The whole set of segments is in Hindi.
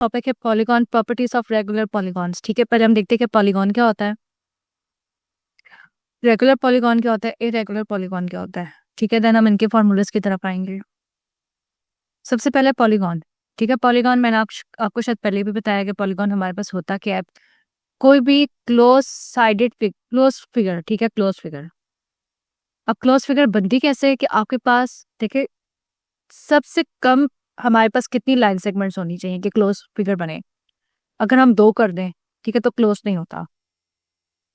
टॉपिक है polygon, properties of regular polygons. ठीक है, पहले हम देखते हैं कि पॉलीगॉन क्या होता है, रेगुलर पॉलीगॉन क्या होता है, इरेगुलर पॉलीगॉन क्या होता है। ठीक है, देन हम इनके फॉर्मूलाज की तरफ आएंगे। सबसे पहले पॉलीगॉन। ठीक है, पॉलीगॉन मैंने आपको शायद पहले भी बताया कि पॉलीगॉन हमारे पास होता क्या है, कोई भी क्लोज साइडेड क्लोज फिगर। ठीक है, क्लोज फिगर। अब क्लोज फिगर बनती कैसे है कि आपके पास देखिए सबसे कम हमारे पास कितनी लाइन सेगमेंट्स होनी चाहिए कि क्लोज फिगर बने। अगर हम 2 कर दें, ठीक है, तो क्लोज नहीं होता।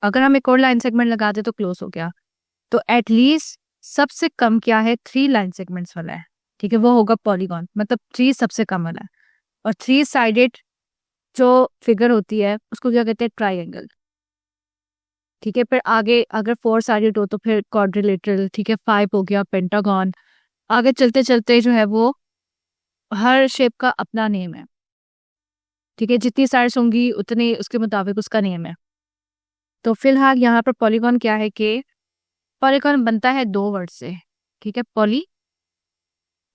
अगर हम एक और लाइन सेगमेंट लगा दें तो क्लोज हो गया। तो एटलीस्ट सबसे कम क्या है, 3 लाइन सेगमेंट्स वाला है। ठीक है, वो होगा पॉलीगॉन, मतलब 3 सबसे कम वाला है। और 3 साइडेड जो फिगर होती है उसको क्या कहते हैं, ट्राइंगल। ठीक है, फिर आगे अगर 4 साइडेड हो तो फिर क्वाड्रिलेटरल। ठीक है, 5 हो गया पेंटागन। आगे चलते चलते जो है वो हर शेप का अपना नेम है। ठीक है, जितनी साइड्स होंगी उतने उसके मुताबिक उसका नेम है। तो फिलहाल यहाँ पर पॉलीगॉन क्या है कि पॉलीगॉन बनता है 2 वर्ड से। ठीक है,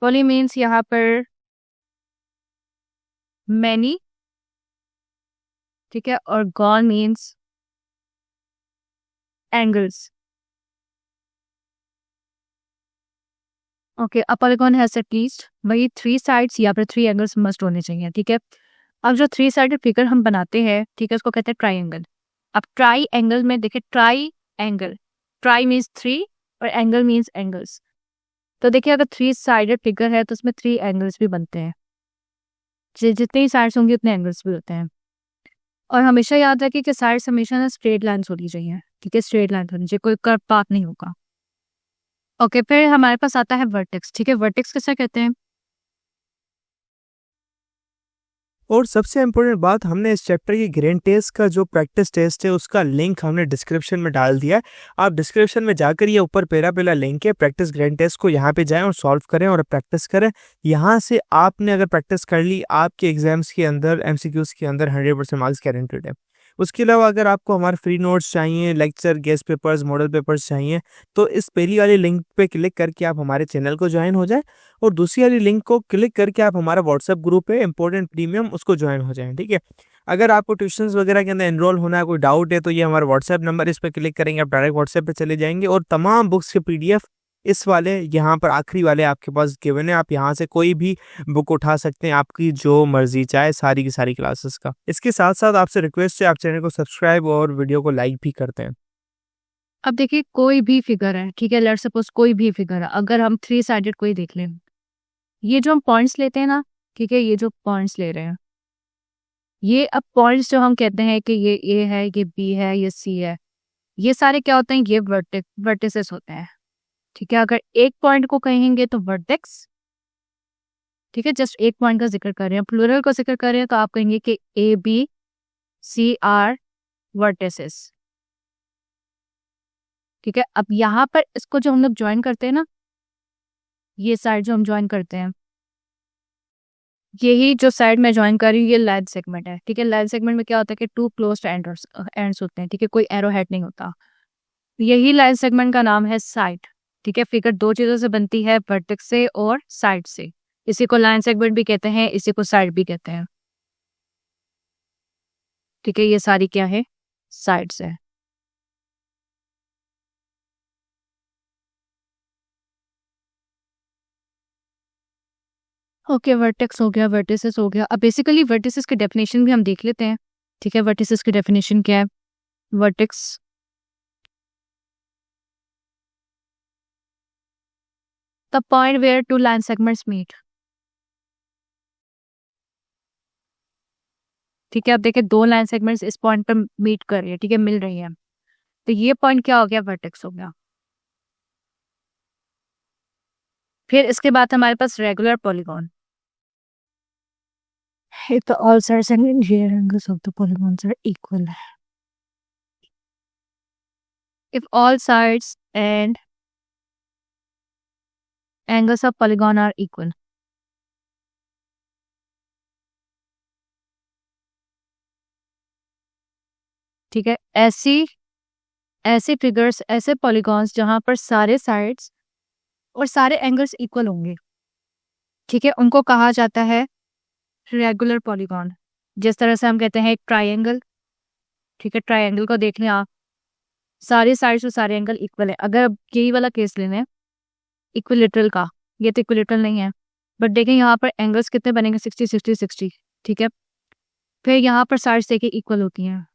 पॉली मीन्स यहाँ पर मैनी। ठीक है, और gone means angles. Okay, a polygon has at least वही 3 साइड्स या फिर 3 एंगल्स मस्ट होने चाहिए। ठीक है, अब जो 3 साइडेड फिगर हम बनाते हैं, ठीक है, उसको कहते हैं ट्राइंगल। अब ट्राई एंगल में देखिए, ट्राई एंगल, ट्राई मीन्स 3 और एंगल मीन्स एंगल्स। तो देखिए अगर 3 साइडेड फिगर है तो उसमें 3 एंगल्स भी बनते हैं। जितनी साइड्स होंगी उतने एंगल्स भी होते हैं। और हमेशा याद रखिए कि साइड्स हमेशा ना स्ट्रेट लाइन्स होनी चाहिए। ठीक है, स्ट्रेट लाइन होनी चाहिए, कोई कर्व पाथ नहीं होगा। ओके, फिर हमारे पास आता है वर्टेक्स। ठीक है, वर्टेक्स किसे कहते हैं। और सबसे इम्पोर्टेंट बात, हमने इस चैप्टर की ग्रेन टेस्ट का जो प्रैक्टिस टेस्ट है उसका लिंक हमने डिस्क्रिप्शन में डाल दिया है। आप डिस्क्रिप्शन में जाकर ये ऊपर पहला लिंक है प्रैक्टिस ग्रेन टेस्ट को, यहाँ पे जाएं और सॉल्व करें और प्रैक्टिस करें। यहाँ से आपने अगर प्रैक्टिस कर ली, आपके एग्जाम्स के अंदर एमसीक्यूज के अंदर 100% मार्क्स गारंटेड है। उसके अलावा अगर आपको हमारे फ्री नोट्स चाहिए, lecture, guest papers, model papers चाहिए, तो इस पहली वाली लिंक पे क्लिक करके आप हमारे चैनल को ज्वाइन हो जाएं और दूसरी वाली लिंक को क्लिक करके आप हमारा व्हाट्सएप ग्रुप है इंपॉर्टेंट प्रीमियम, उसको ज्वाइन हो जाएं। ठीक है, अगर आपको ट्यूशंस वगैरह के अंदर एनरोल होना है, कोई डाउट है, तो ये हमारा व्हाट्सएप नंबर, इस पर क्लिक करेंगे आप डायरेक्ट व्हाट्सएप पे चले जाएंगे और तमाम बुक्स के पीडीएफ इस वाले यहाँ पर आखिरी वाले आपके पास गिवन है। आप यहाँ से कोई भी बुक उठा सकते हैं, आपकी जो मर्जी चाहे, सारी की सारी क्लासेस का। इसके साथ साथ आपसे रिक्वेस्ट है, आप चैनल को सब्सक्राइब और वीडियो को लाइक भी करते हैं। अब देखिए कोई भी फिगर है, ठीक है, लेट्स सपोज कोई भी फिगर है, अगर हम 3 साइडेड कोई देख लें, ये जो हम पॉइंट्स लेते हैं ना, ठीक है, ये जो पॉइंट्स ले रहे हैं, ये अब पॉइंट्स जो हम कहते हैं कि ये ए है, ये बी है, ये सी है, ये सारे क्या होते हैं, ये वर्टिसेस होते हैं। ठीक है, अगर एक पॉइंट को कहेंगे तो वर्टेक्स। ठीक है, जस्ट एक पॉइंट का जिक्र कर रहे हैं, प्लूरल का जिक्र कर रहे हैं तो आप कहेंगे कि A B C are vertices. ठीक है, अब यहाँ पर इसको जो हम लोग ज्वाइन करते हैं ना, ये साइड जो हम ज्वाइन करते हैं, यही जो साइड में ज्वाइन कर रही हूँ, ये लाइन सेगमेंट है। ठीक है, लाइन सेगमेंट में क्या होता है कि 2 क्लोज्ड एंड्स होते हैं। ठीक है, कोई एरो हेड नहीं होता। यही लाइन सेगमेंट का नाम है साइड। ठीक है, फिगर 2 चीजों से बनती है, वर्टेक्स से और साइड से। इसी को लाइन सेगमेंट भी कहते हैं, इसी को साइड भी कहते हैं। ठीक है, ये सारी क्या है, साइड्स है। ओके, वर्टेक्स हो गया, वर्टिसेस हो गया। अब बेसिकली वर्टिसेस की डेफिनेशन भी हम देख लेते हैं। ठीक है, वर्टिसेस की डेफिनेशन क्या है, vertex the point where 2 line segments meet. ठीक है, अब देखिए 2 लाइन सेगमेंट्स इस पॉइंट पर मीट कर रही है, ठीक है, मिल रही है, तो ये पॉइंट क्या हो गया, वर्टेक्स हो गया। फिर इसके बाद हमारे पास regular polygon. If the all sides and interior angles of the polygons are equal. If all sides and angles of polygon are equal. ठीक है, ऐसी फिगर्स, ऐसे पॉलीगॉन्स जहां पर सारे साइड्स और सारे एंगल्स इक्वल होंगे, ठीक है, उनको कहा जाता है रेगुलर पॉलीगॉन। जिस तरह से हम कहते हैं एक ट्राइंगल, ठीक है, ट्राइंगल को देख लें आप, सारी साइड्स और सारे एंगल इक्वल है। अगर अब यही वाला केस लेना है इक्विलेटरल का, ये तो इक्विलेटरल नहीं है, बट देखें यहाँ पर एंगल्स कितने बनेंगे, 60 60 60, ठीक है। फिर यहाँ पर साइड्स देखिए इक्वल होती हैं,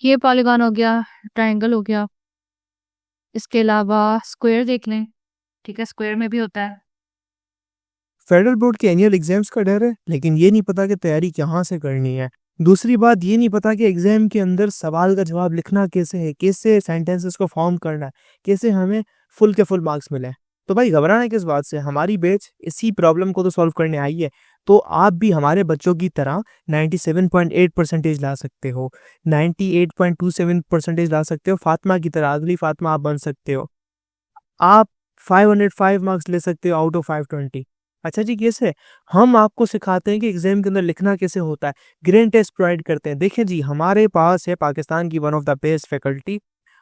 ये पॉलीगॉन हो गया, ट्राइंगल हो गया। इसके अलावा स्क्वायर देख लें, ठीक है, स्क्वायर में भी होता है। फेडरल बोर्ड के एनुअल एग्जाम्स का डर है, लेकिन ये नहीं पता कि तैयारी कहाँ से करनी है। दूसरी बात ये नहीं पता कि एग्जाम के अंदर सवाल का जवाब लिखना कैसे है, कैसे सेंटेंसेस को फॉर्म करना है, कैसे हमें फुल के फुल मार्क्स मिले। तो भाई घबराना किस बात से, हमारी बैच इसी प्रॉब्लम को तो सॉल्व करने आई है। तो आप भी हमारे बच्चों की तरह 97.8 परसेंटेज ला सकते हो, 98.27 परसेंटेज ला सकते हो, फातिमा की तरह, अगली फातिमा आप बन सकते हो। आप 505 मार्क्स ले सकते हो आउट ऑफ 520। अच्छा जी, कैसे? हम आपको सिखाते हैं कि एग्जाम के अंदर लिखना कैसे होता है, ग्रेड टेस्ट प्रोवाइड करते हैं। देखिए जी, हमारे पास है पाकिस्तान की one of the best faculty.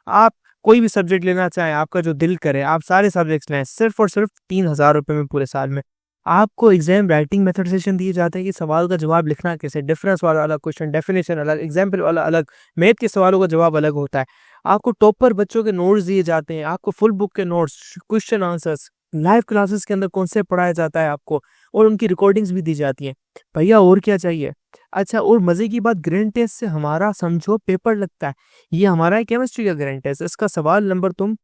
आप कोई भी सब्जेक्ट लेना चाहें, आपका जो दिल करे, आप सारे सब्जेक्ट्स लें, सिर्फ और सिर्फ 3000 रुपये में पूरे साल में। आपको एग्जाम राइटिंग मेथड सेशन दिए जाते हैं कि सवाल का जवाब लिखना कैसे, डिफरेंस वाला अलग क्वेश्चन, डेफिनेशन अलग, एग्जाम्पल वाला अलग, मैथ के सवालों का जवाब अलग होता है। आपको टॉपर बच्चों के नोट्स दिए जाते हैं, आपको फुल बुक के notes, question answers, live classes के अंदर कॉन्सेप्ट पढ़ाया जाता है आपको, और उनकी रिकॉर्डिंग्स भी दी जाती हैं। भैया और क्या चाहिए? अच्छा, और मजे की बात, ग्रैंड टेस्ट से हमारा समझो पेपर लगता है। ये हमारा है केमिस्ट्री का ग्रैंड टेस्ट, इसका सवाल नंबर तुम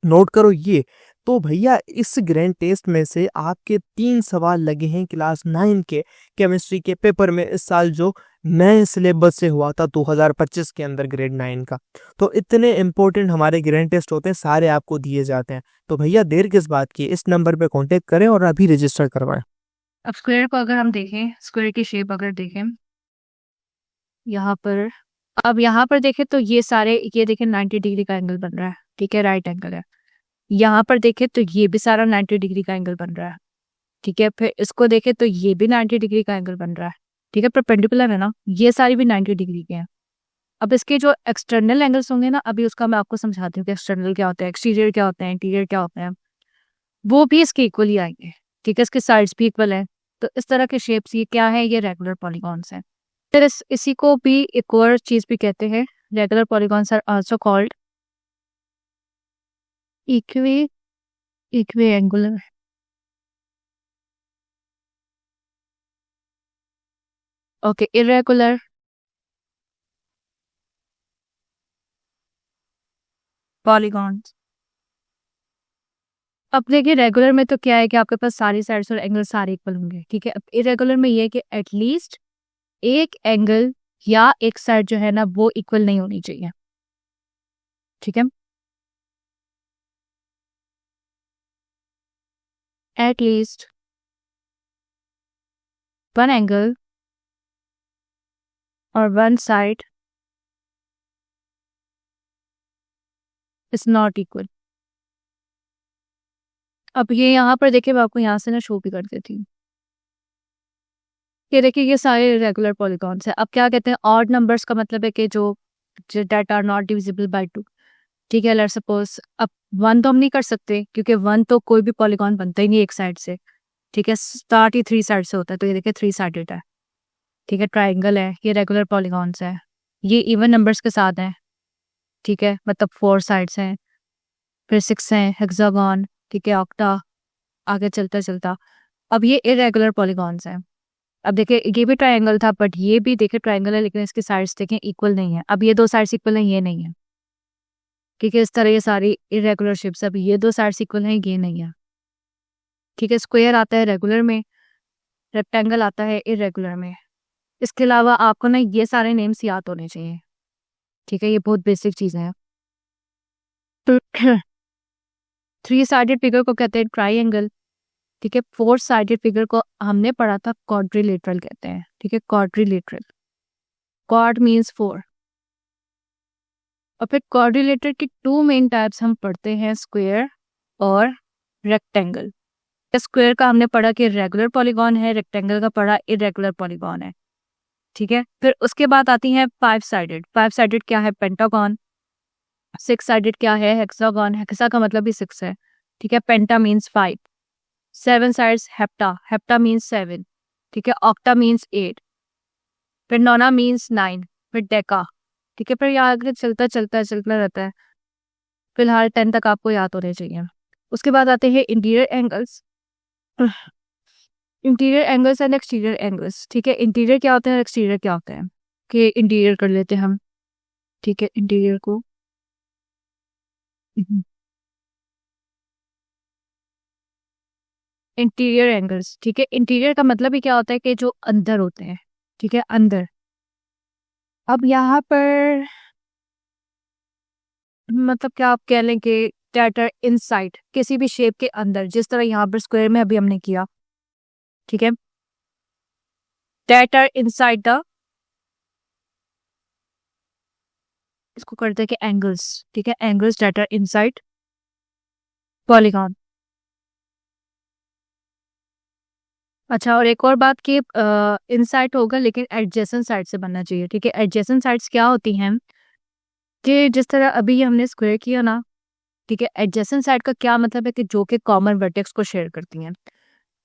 नोट करो ये। तो भैया इस ग्रैंड टेस्ट में से आपके 3 सवाल लगे हैं क्लास 9 के केमिस्ट्री के पेपर में इस साल, जो नए सिलेबस से हुआ था 2025 के अंदर ग्रेड 9 का। तो इतने इंपॉर्टेंट हमारे ग्रैंड टेस्ट होते हैं, सारे आपको दिए जाते हैं। तो भैया देर किस बात की, इस नंबर पे कांटेक्ट करें और अभी रजिस्टर करवाएं। अब स्क्वायर को अगर हम देखें, स्क्वायर की शेप अगर देखें यहाँ पर, अब यहाँ पर देखें तो ये सारे, ये देखें 90 डिग्री का एंगल बन रहा है, ठीक है, राइट एंगल है। यहाँ पर देखें तो ये भी सारा 90 डिग्री का एंगल बन रहा है, ठीक है। फिर इसको देखें तो ये भी 90 डिग्री का एंगल बन रहा है, ठीक है, परपेंडिकुलर है ना, ये सारी भी 90 डिग्री के हैं। अब इसके जो एक्सटर्नल एंगल्स होंगे ना, अभी उसका मैं आपको समझाती हूँ कि एक्सटर्नल क्या होता है, एक्सटीरियर क्या होता है, इंटीरियर क्या होता है, वो भी इसके इक्वल ही आएंगे, ठीक है, इसके साइड्स भी इक्वल है। तो इस तरह के शेप्स ये क्या है, ये रेगुलर पॉलीगॉन्स हैं। फिर इसी को भी एक और चीज भी कहते हैं, regular polygons are also called equiangular, okay, irregular polygons. अब देखिए रेगुलर में तो क्या है कि आपके पास सारी साइड्स और एंगल सारे इक्वल होंगे, ठीक है। अब इरेगुलर में ये है कि एटलीस्ट एक एंगल या एक साइड जो है ना वो इक्वल नहीं होनी चाहिए, ठीक है, एटलीस्ट वन एंगल और one side is not equal. अब ये यहाँ पर देखिए, मैं आपको यहाँ से ना शो भी कर देती हूँ। ये देखिए ये सारे रेगुलर पॉलीगॉन्स है। अब क्या कहते हैं, ऑड नंबर्स का मतलब है कि जो that are not divisible by 2, ठीक है। लेट सपोज अब 1 तो हम नहीं कर सकते, क्योंकि 1 तो कोई भी पॉलीगॉन बनता ही नहीं एक साइड से, ठीक है, स्टार्ट ही 3 साइड से होता है। तो ये देखिए 3 साइडेड है, ठीक है, ट्राइंगल है, ये रेगुलर पॉलीगॉन्स है, ये इवन नंबर्स के साथ हैं, ठीक है, मतलब 4 साइड्स हैं, फिर 6 हैं, हेक्सागन, ठीक है, ऑक्टा, आगे चलता चलता। अब ये इरेगुलर पॉलीगॉन्स हैं। अब देखिए ये भी ट्राइंगल था, बट ये भी देखिए ट्राइंगल है, लेकिन इसके साइड्स देखें इक्वल नहीं है। अब ये 2 साइड्स इक्वल है, ये नहीं है, ठीक है, इस तरह ये सारी इरेगुलर शेप्स। अब ये 2 साइड्स इक्वल हैं, ये नहीं है, ठीक है। स्क्वायर आता है रेगुलर में, रेक्टेंगल आता है इरेगुलर में। इसके अलावा आपको ना ये सारे नेम्स याद होने चाहिए, ठीक है, ये बहुत बेसिक चीजें हैं। तो 3 साइडेड फिगर को कहते हैं ट्राइंगल, ठीक है। 4 साइडेड फिगर को हमने पढ़ा था क्वाड्रिलेटरल कहते हैं, ठीक है, क्वाड्रिलेटरल, क्वाड मीन्स 4। और फिर क्वाड्रिलेटर की 2 मेन टाइप्स हम पढ़ते हैं, स्क्वायर और रेक्टेंगल। स्क्वायर का हमने पढ़ा कि रेगुलर पॉलीगॉन है, रेक्टेंगल का पढ़ा इरेगुलर पॉलीगॉन है, ठीक है। फिर उसके बाद आती है 5 साइडेड। 5 साइडेड क्या है, पेंटागन। 6 साइडेड क्या है, हेक्सागन, हेक्सा का मतलब भी 6 है, ठीक है, penta means 5। 7 sides hepta, hepta means 7, ठीक है, ऑक्टा मीन्स 8, फिर नोना मीन्स 9, फिर डेका, ठीक है, फिर यहाँ आगे चलता रहता है। फिलहाल 10 तक आपको याद होने चाहिए। उसके बाद आते हैं interior angles. Interior angles and exterior angles, ठीक है। इंटीरियर क्या होते हैं और एक्सटीरियर क्या होते हैं, कि इंटीरियर कर लेते हैं हम, ठीक है। इंटीरियर को इंटीरियर एंगल्स, ठीक है। इंटीरियर का मतलब ही क्या होता है कि जो अंदर होते हैं, ठीक है, अंदर। अब यहाँ पर मतलब क्या आप कह लें कि दैट इनसाइड, किसी भी शेप के अंदर, जिस तरह यहाँ पर स्क्वायर में अभी हमने किया, ठीक है। दैट आर इनसाइड द, इसको करते हैं कि एंगल्स, ठीक है, angles that are inside polygon. अच्छा, और एक और बात कि इनसाइड होगा लेकिन एडजेसेंट साइड से बनना चाहिए, ठीक है। एडजेसेंट साइड्स क्या होती हैं कि जिस तरह अभी हमने स्क्वायर किया ना, ठीक है। एडजेसेंट साइड का क्या मतलब है कि जो कि कॉमन वर्टेक्स को शेयर करती हैं,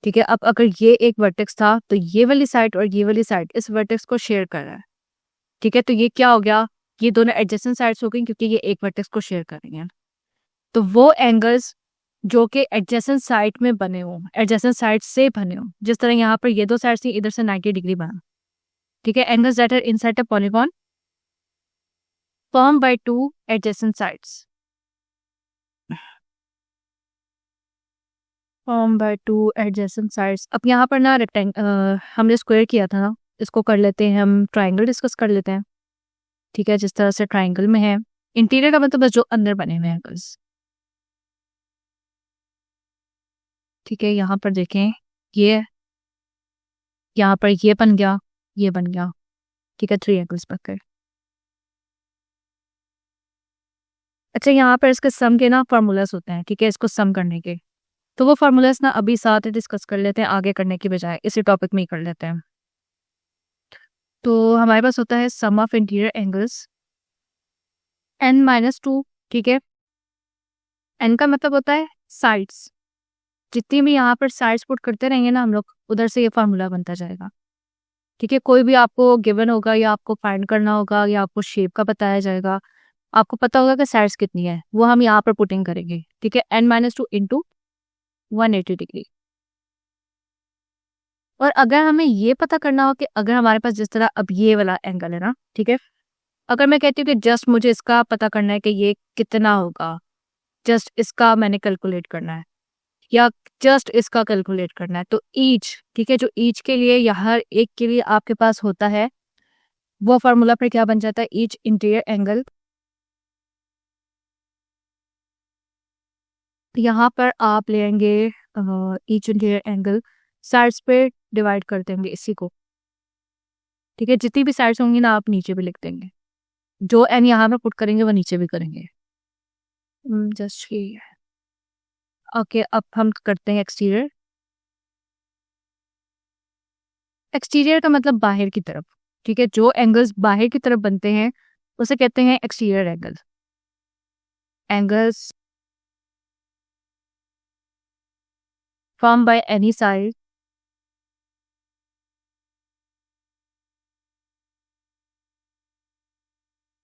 ठीक है। अब अगर ये एक वर्टेक्स था तो ये वाली साइड और ये वाली साइड इस वर्टेक्स को शेयर कर रहा है, ठीक है। तो ये क्या हो गया, ये दोनों एडजेसेंट साइड्स हो गई क्योंकि ये एक वर्टेक्स को शेयर कर रही हैं। तो वो एंगल्स जो कि एडजेसेंट साइड में बने हो, एडजेसेंट साइड से बने हो, जिस तरह यहाँ पर ये दो साइड्स थी, इधर से 90 डिग्री बना, ठीक है। Angles that are inside a polygon form by two adjacent sides, form by two adjacent sides. अब यहाँ पर ना हमने स्क्वायर किया था ना, इसको कर लेते हैं हम ट्राइंगल डिस्कस कर लेते हैं, ठीक है। जिस तरह से ट्राइंगल में है, इंटीरियर का मतलब बस जो अंदर बने हुए एंगल्स, ठीक है। यहाँ पर देखें, ये यहाँ पर ये बन गया, ये बन गया, ठीक है, 3 एंगल्स बन गए। अच्छा, यहाँ पर इसके सम के ना फार्मूलाज होते हैं, ठीक है, इसको सम करने के। तो वो फार्मूलाज ना अभी साथ ही डिस्कस कर लेते हैं, आगे करने की बजाय इसी टॉपिक में ही कर लेते हैं। तो हमारे पास होता है सम ऑफ इंटीरियर एंगल्स n-2, ठीक है। n का मतलब होता है साइड्स, जितनी भी यहाँ पर साइड्स पुट करते रहेंगे ना हम लोग, उधर से ये फार्मूला बनता जाएगा, ठीक है। कोई भी आपको गिवन होगा या आपको फाइंड करना होगा या आपको शेप का बताया जाएगा, आपको पता होगा कि साइड्स कितनी है, वो हम यहाँ पर पुटिंग करेंगे, ठीक है। n-2 into 180 degree. और अगर हमें ये पता करना हो कि अगर हमारे पास जिस तरह अब ये वाला एंगल है ना, ठीक है, अगर मैं कहती हूँ कि जस्ट मुझे इसका पता करना है कि ये कितना होगा, जस्ट इसका मैंने कैलकुलेट करना है या जस्ट इसका कैलकुलेट करना है, तो ईच, ठीक है, जो ईच के लिए या हर एक के लिए आपके पास होता है, वो फार्मूला फिर क्या बन जाता है, ईच इंटीरियर एंगल। यहाँ पर आप लेंगे ईच इंटीरियर एंगल, साइड्स पे डिवाइड कर देंगे इसी को, ठीक है। जितनी भी साइड्स होंगी ना आप नीचे भी लिख देंगे, जो एन यहाँ पे पुट करेंगे वो नीचे भी करेंगे, जस्ट ये है। ओके, अब हम करते हैं एक्सटीरियर। एक्सटीरियर का मतलब बाहर की तरफ, ठीक है। जो एंगल्स बाहर की तरफ बनते हैं उसे कहते हैं exterior angle. Angles formed by any side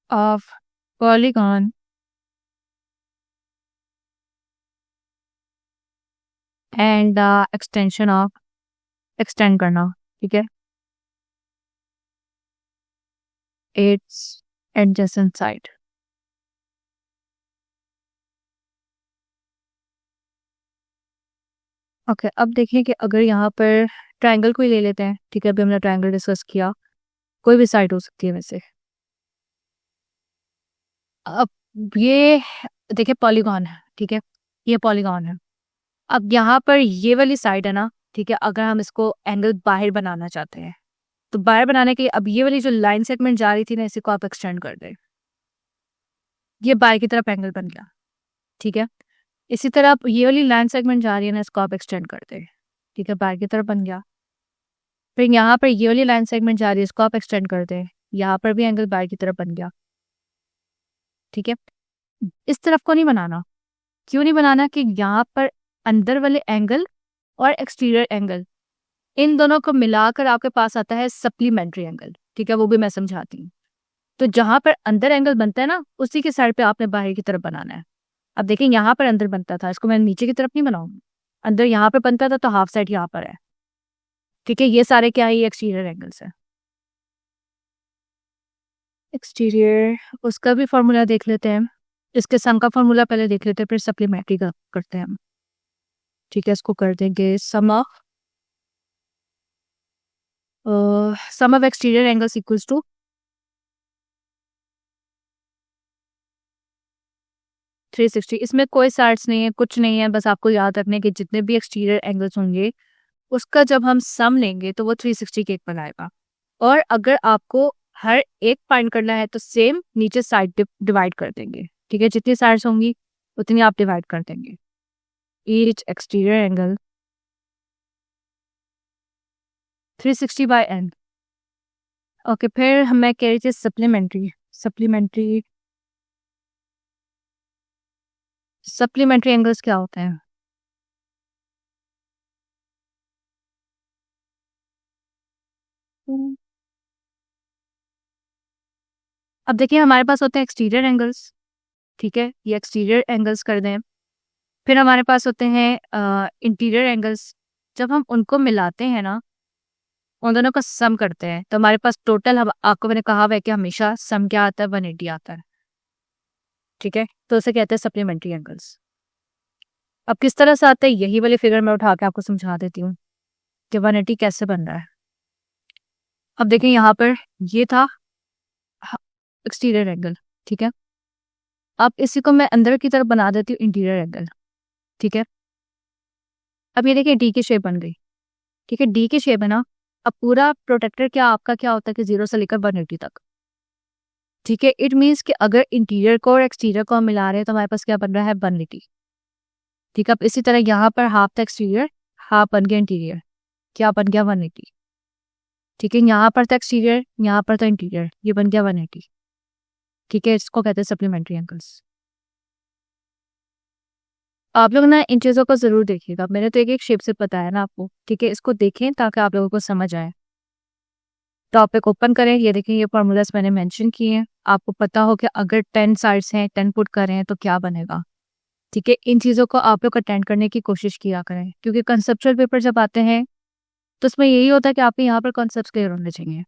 of polygon and the extension of, extend करना, ठीक है, its adjacent side। ओके, अब देखिए कि अगर यहाँ पर ट्रायंगल को ही ले लेते हैं, ठीक है। अभी हमने ट्रायंगल डिस्कस किया, कोई भी साइड हो सकती है वैसे। अब ये देखिए पॉलीगॉन है, ठीक है, ये पॉलीगॉन है। अब यहाँ पर ये वाली साइड है ना, ठीक है, अगर हम इसको एंगल बाहर बनाना चाहते हैं तो बाहर बनाने के लिए अब ये वाली जो लाइन सेगमेंट जा रही थी ना, इसी को आप एक्सटेंड कर दें, ये बाहर की तरफ एंगल बन गया, ठीक है। इसी तरह अब ये वाली लाइन सेगमेंट जा रही है ना, इसको आप एक्सटेंड कर दें, ठीक है, बाहर की तरफ बन गया। फिर यहाँ पर ये वाली लाइन सेगमेंट जा रही है, इसको आप एक्सटेंड कर दें, यहाँ पर भी एंगल बाहर की तरफ बन गया, ठीक है। इस तरफ को नहीं बनाना, क्यों नहीं बनाना, कि यहाँ पर अंदर वाले एंगल और एक्सटीरियर एंगल इन दोनों को मिलाकर आपके पास आता है सप्लीमेंट्री एंगल, ठीक है, वो भी मैं समझाती हूँ। तो जहां पर अंदर एंगल बनता है ना, उसी के साइड पे आपने बाहर की तरफ बनाना है। अब देखिए यहाँ पर अंदर बनता था, इसको मैं नीचे की तरफ नहीं बनाऊंगी, अंदर यहाँ पर बनता था तो हाफ साइड यहाँ पर है, ठीक है। ये सारे क्या है, ये एक्सटीरियर एंगल्स है। एक्सटीरियर, उसका भी फॉर्मूला देख लेते हैं। इसके सम का फॉर्मूला पहले देख लेते हैं, फिर सप्लीमेंट्री का करते हैं हम, ठीक है। इसको कर देंगे sum of exterior angles equals to 360। इसमें कोई साइड्स नहीं है, कुछ नहीं है, बस आपको याद रखने के जितने भी एक्सटीरियर एंगल्स होंगे उसका जब हम सम लेंगे तो वो 360 केक बनाएगा। और अगर आपको हर एक फाइंड करना है तो सेम नीचे साइड डिवाइड कर देंगे, ठीक है। जितनी साइड्स होंगी उतनी आप डिवाइड कर देंगे। Each exterior angle 360 by n। Okay, फिर मैं कह रही थी सप्लीमेंट्री सप्लीमेंट्री एंगल्स क्या होते हैं? अब देखिए हमारे पास होते हैं एक्सटीरियर एंगल्स, ठीक है, ये एक्सटीरियर एंगल्स कर दें। फिर हमारे पास होते हैं इंटीरियर एंगल्स। जब हम उनको मिलाते हैं ना, उन दोनों का सम करते हैं, तो हमारे पास टोटल, हम आपको मैंने कहा हुआ है कि हमेशा सम क्या आता है, 180 आता है, ठीक है। तो उसे कहते हैं सप्लीमेंट्री एंगल्स। अब किस तरह से आते हैं, यही वाली फिगर मैं उठा के आपको समझा देती हूँ कि 180 कैसे बन रहा है। अब देखिए यहाँ पर ये था एक्सटीरियर एंगल, ठीक है। अब इसी को मैं अंदर की तरफ बना देती हूँ इंटीरियर एंगल, ठीक है। अब ये देखिए डी की शेप बन गई, ठीक है, डी की शेप है ना। अब पूरा प्रोटेक्टर क्या आपका क्या होता है कि 0 से लेकर 180 तक, ठीक है। इट मीन्स कि अगर इंटीरियर को और एक्सटीरियर को हम मिला रहे हैं तो हमारे पास क्या बन रहा है, 180, ठीक है। अब इसी तरह यहाँ पर हाफ था एक्सटीरियर, हाफ बन गया इंटीरियर, क्या बन गया, 180, ठीक है। यहाँ पर था एक्सटीरियर, यहाँ पर था इंटीरियर, ये बन गया 180, ठीक है। इसको कहते हैं सप्लीमेंट्री एंगल्स। आप लोग ना इन चीज़ों को जरूर देखिएगा, मैंने तो एक एक शेप से बताया ना आपको, ठीक है। इसको देखें ताकि आप लोगों को समझ आए। टॉपिक ओपन करें, ये देखें ये फॉर्मूलाज मैंने मेंशन किए हैं, आपको पता हो कि अगर 10 साइड्स हैं, 10 पुट करें तो क्या बनेगा, ठीक है। इन चीज़ों को आप लोग अटेंड करने की कोशिश किया करें, क्योंकि कंसेप्चुअल पेपर जब आते हैं तो उसमें यही होता है कि आपके यहाँ पर कॉन्सेप्ट क्लियर होने चाहिए।